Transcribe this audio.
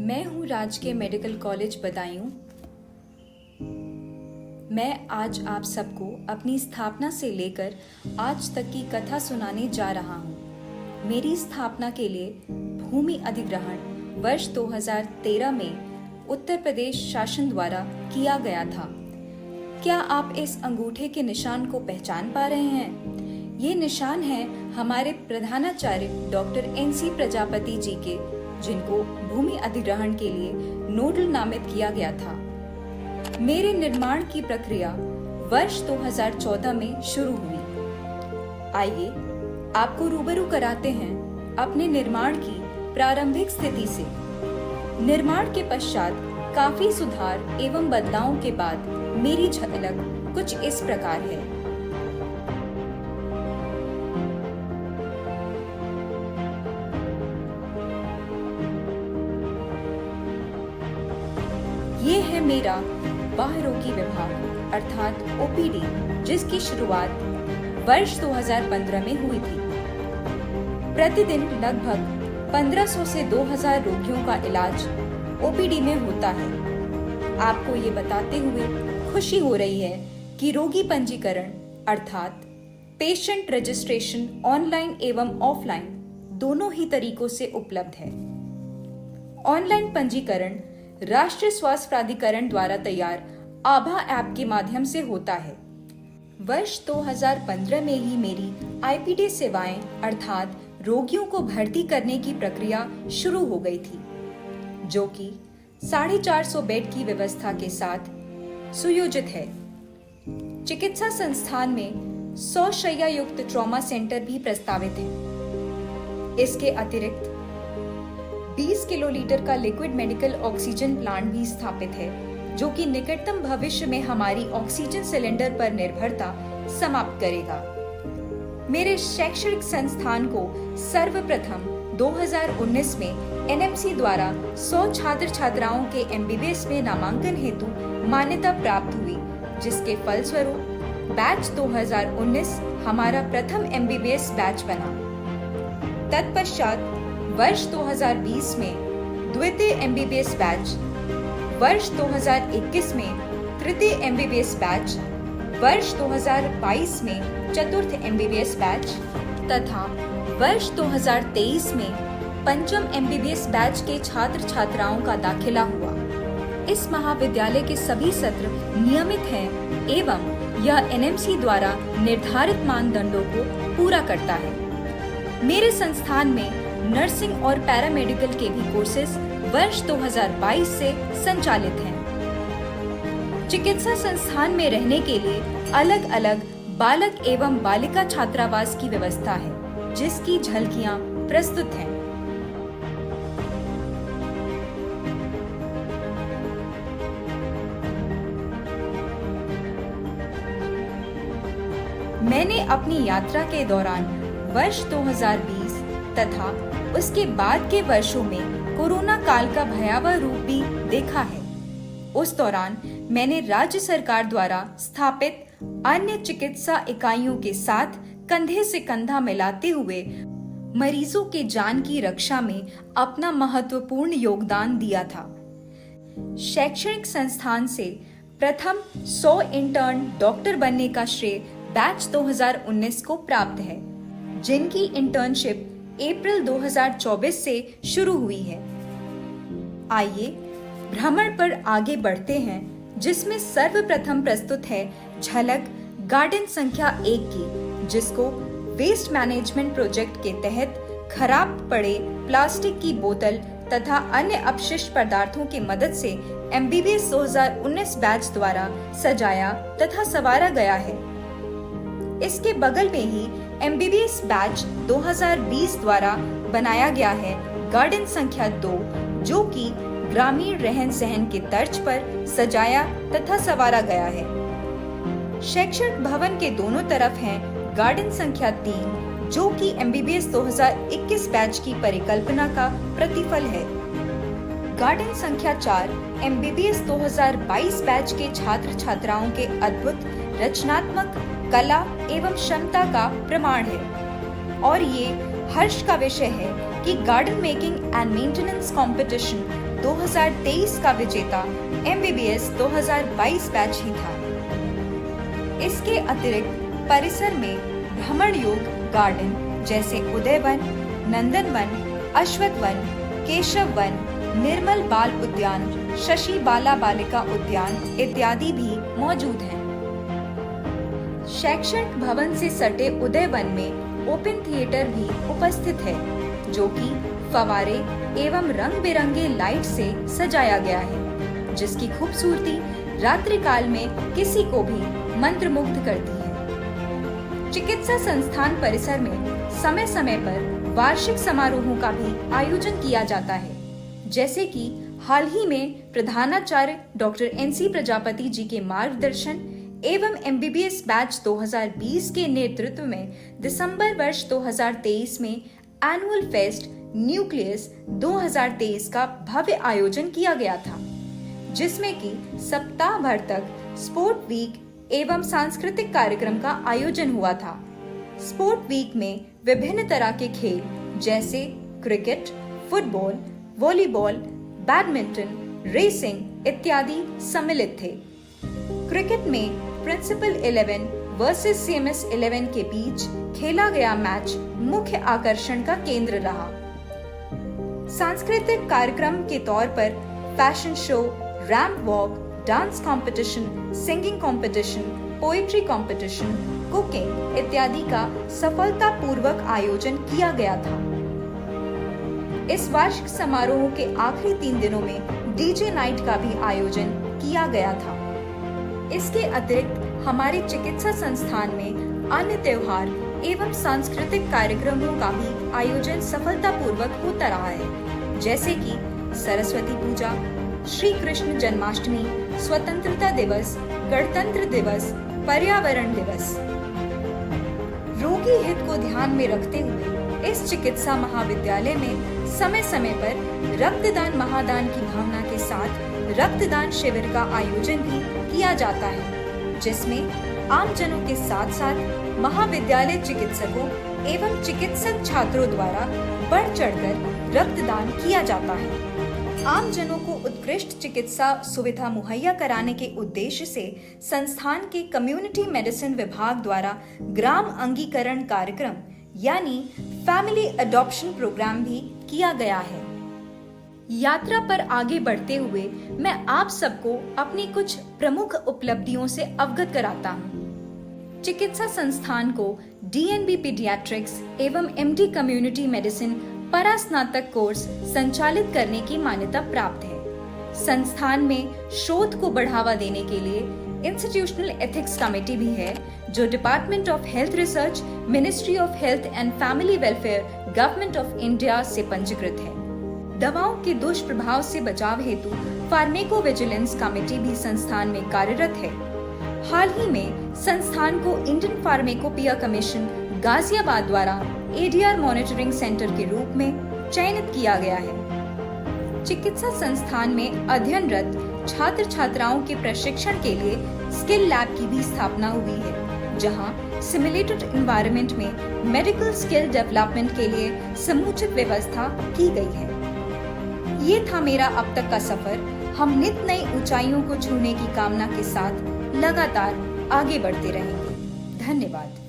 मैं हूँ राजकीय मेडिकल कॉलेज बदायूं। मैं आज आप सबको अपनी स्थापना से लेकर आज तक की कथा सुनाने जा रहा हूँ। मेरी स्थापना के लिए भूमि अधिग्रहण वर्ष 2013 में उत्तर प्रदेश शासन द्वारा किया गया था। क्या आप इस अंगूठे के निशान को पहचान पा रहे हैं? ये निशान है हमारे प्रधानाचार्य डॉक्टर NC प्रजापति जी के, जिनको भूमि अधिग्रहण के लिए नोडल नामित किया गया था। मेरे निर्माण की प्रक्रिया वर्ष 2014 में शुरू हुई। आइए आपको रूबरू कराते हैं अपने निर्माण की प्रारंभिक स्थिति से। निर्माण के पश्चात काफी सुधार एवं बदलावों के बाद मेरी झलक कुछ इस प्रकार है। ये है मेरा बाह्यरोगी विभाग अर्थात OPD, जिसकी शुरुआत वर्ष 2015 में हुई थी। प्रतिदिन लगभग 1500 से 2000 रोगियों का इलाज OPD में होता है। आपको ये बताते हुए खुशी हो रही है कि रोगी पंजीकरण अर्थात पेशेंट रजिस्ट्रेशन ऑनलाइन एवं ऑफलाइन दोनों ही तरीकों से उपलब्ध है। ऑनलाइन पंजीकरण राष्ट्रीय स्वास्थ्य प्राधिकरण द्वारा तैयार आभा ऐप के माध्यम से होता है। वर्ष 2015 में ही मेरी IPD सेवाएं अर्थात रोगियों को भर्ती करने की प्रक्रिया शुरू हो गई थी, जो कि 450 बेड की व्यवस्था के साथ सुयोजित है। चिकित्सा संस्थान में 100 शैय्या युक्त ट्रॉमा सेंटर भी प्रस्तावित है। इसके अतिरिक्त 20 किलोलीटर का लिक्विड मेडिकल ऑक्सीजन प्लांट भी स्थापित है, जो कि निकटतम भविष्य में हमारी ऑक्सीजन सिलेंडर पर निर्भरता समाप्त करेगा। मेरे शैक्षणिक संस्थान को सर्वप्रथम 2019 में NMC द्वारा 100 छात्र छात्राओं के MBBS में नामांकन हेतु मान्यता प्राप्त हुई, जिसके फलस्वरूप बैच 2019 हमारा प्रथम MBBS बैच बना। तत्पश्चात वर्ष 2020 में द्वितीय MBBS बैच, वर्ष 2021 में तृतीय MBBS बैच, वर्ष 2022 में चतुर्थ MBBS बैच तथा वर्ष 2023 में पंचम MBBS बैच के छात्र छात्राओं का दाखिला हुआ। इस महाविद्यालय के सभी सत्र नियमित हैं एवं यह NMC द्वारा निर्धारित मानदंडों को पूरा करता है। मेरे संस्थान में नर्सिंग और पैरामेडिकल के भी कोर्सेज वर्ष 2022 से संचालित हैं। चिकित्सा संस्थान में रहने के लिए अलग अलग बालक एवं बालिका छात्रावास की व्यवस्था है, जिसकी झलकियां प्रस्तुत हैं। मैंने अपनी यात्रा के दौरान वर्ष 2020 तथा उसके बाद के वर्षों में कोरोना काल का भयावह रूप भी देखा है। उस दौरान मैंने राज्य सरकार द्वारा स्थापित अन्य चिकित्सा इकाइयों के साथ कंधे से कंधा मिलाते हुए मरीजों के जान की रक्षा में अपना महत्वपूर्ण योगदान दिया था। शैक्षणिक संस्थान से प्रथम 100 इंटर्न डॉक्टर बनने का श्रेय बैच 2019 को प्राप्त है, जिनकी इंटर्नशिप अप्रैल 2024 से शुरू हुई है। आइए भ्रमण पर आगे बढ़ते हैं, जिसमें सर्वप्रथम प्रस्तुत है झलक गार्डन संख्या 1 की, जिसको वेस्ट मैनेजमेंट प्रोजेक्ट के तहत खराब पड़े प्लास्टिक की बोतल तथा अन्य अपशिष्ट पदार्थों की मदद से MBBS 2019 बैच द्वारा सजाया तथा संवारा गया है। इसके बगल में ही MBBS बैच 2020 द्वारा बनाया गया है गार्डन संख्या 2, जो कि ग्रामीण रहन सहन के तर्ज पर सजाया तथा संवारा गया है। शैक्षणिक भवन के दोनों तरफ है गार्डन संख्या 3, जो कि MBBS 2021 बैच की परिकल्पना का प्रतिफल है। गार्डन संख्या 4 MBBS 2022 बैच के छात्र छात्राओं के अद्भुत रचनात्मक कला एवं क्षमता का प्रमाण है और ये हर्ष का विषय है कि garden making and maintenance competition 2023 का विजेता MBBS 2022 बैच ही था। इसके अतिरिक्त परिसर में भ्रमण योग गार्डन जैसे उदयवन, नंदनवन, अश्वत्थ वन, केशव वन, निर्मल बाल उद्यान, शशि बाला बालिका उद्यान इत्यादि भी मौजूद हैं। शैक्षणिक भवन से सटे उदयवन में ओपन थिएटर भी उपस्थित है, जो कि फव्वारे एवं रंग बिरंगे लाइट से सजाया गया है, जिसकी खूबसूरती रात्रि काल में किसी को भी मंत्रमुग्ध करती है। चिकित्सा संस्थान परिसर में समय समय पर वार्षिक समारोहों का भी आयोजन किया जाता है, जैसे कि हाल ही में प्रधानाचार्य डॉक्टर NC प्रजापति जी के मार्गदर्शन एवं MBBS बैच 2020 के नेतृत्व में दिसंबर वर्ष 2023 में एनुअल फेस्ट न्यूक्लियस 2023 का भव्य आयोजन किया गया था, जिसमें कि सप्ताह भर तक स्पोर्ट वीक एवं सांस्कृतिक कार्यक्रम का आयोजन हुआ था। स्पोर्ट वीक में विभिन्न तरह के खेल जैसे cricket, football, volleyball, badminton, racing इत्यादि सम्मिलित थे। क्रिकेट में प्रिंसिपल 11 वर्सेस CMS 11 के बीच खेला गया मैच मुख्य आकर्षण का केंद्र रहा। सांस्कृतिक कार्यक्रम के तौर पर fashion show, ramp walk, dance competition, singing competition, poetry competition, cooking इत्यादि का सफलतापूर्वक आयोजन किया गया था। इस वार्षिक समारोह के आखिरी 3 दिनों में DJ नाइट का भी आयोजन किया गया था। इसके अतिरिक्त हमारे चिकित्सा संस्थान में अन्य त्योहार एवं सांस्कृतिक कार्यक्रमों का भी आयोजन सफलतापूर्वक होता रहा है, जैसे कि सरस्वती पूजा, श्री कृष्ण जन्माष्टमी, स्वतंत्रता दिवस, गणतंत्र दिवस, पर्यावरण दिवस। रोगी हित को ध्यान में रखते हुए इस चिकित्सा महाविद्यालय में समय समय पर रक्तदान महादान की भावना के साथ रक्तदान शिविर का आयोजन भी किया जाता है, जिसमें आम जनों के साथ साथ महाविद्यालय चिकित्सकों एवं चिकित्सक छात्रों द्वारा बढ़ चढ़कर रक्तदान किया जाता है। आम जनों को उत्कृष्ट चिकित्सा सुविधा मुहैया कराने के उद्देश्य से संस्थान के कम्युनिटी मेडिसिन विभाग द्वारा ग्राम अंगीकरण कार्यक्रम यानी फैमिली अडॉप्शन प्रोग्राम भी किया गया है। यात्रा पर आगे बढ़ते हुए मैं आप सबको अपनी कुछ प्रमुख उपलब्धियों से अवगत कराता हूँ। चिकित्सा संस्थान को DNB पीडियाट्रिक्स एवं MD कम्युनिटी मेडिसिन परास्नातक कोर्स संचालित करने की मान्यता प्राप्त है। संस्थान में शोध को बढ़ावा देने के लिए इंस्टीट्यूशनल एथिक्स कमेटी भी है, जो department of health research, ministry of health and family welfare, government of India से पंजीकृत है। दवाओं के दुष्प्रभाव से बचाव हेतु फार्मेकोविजिलेंस कमेटी भी संस्थान में कार्यरत है। हाल ही में संस्थान को इंडियन फार्मेकोपिया कमीशन गाजियाबाद द्वारा ADR मॉनिटरिंग सेंटर के रूप में चयनित किया गया है। चिकित्सा संस्थान में अध्ययनरत छात्र छात्राओं के प्रशिक्षण के लिए स्किल लैब की भी स्थापना हुई है, जहां सिमुलेटेड एनवायरनमेंट में मेडिकल स्किल डेवलपमेंट के लिए समुचित व्यवस्था की गई है। ये था मेरा अब तक का सफर। हम नित नई ऊंचाइयों को छूने की कामना के साथ लगातार आगे बढ़ते रहेंगे। धन्यवाद।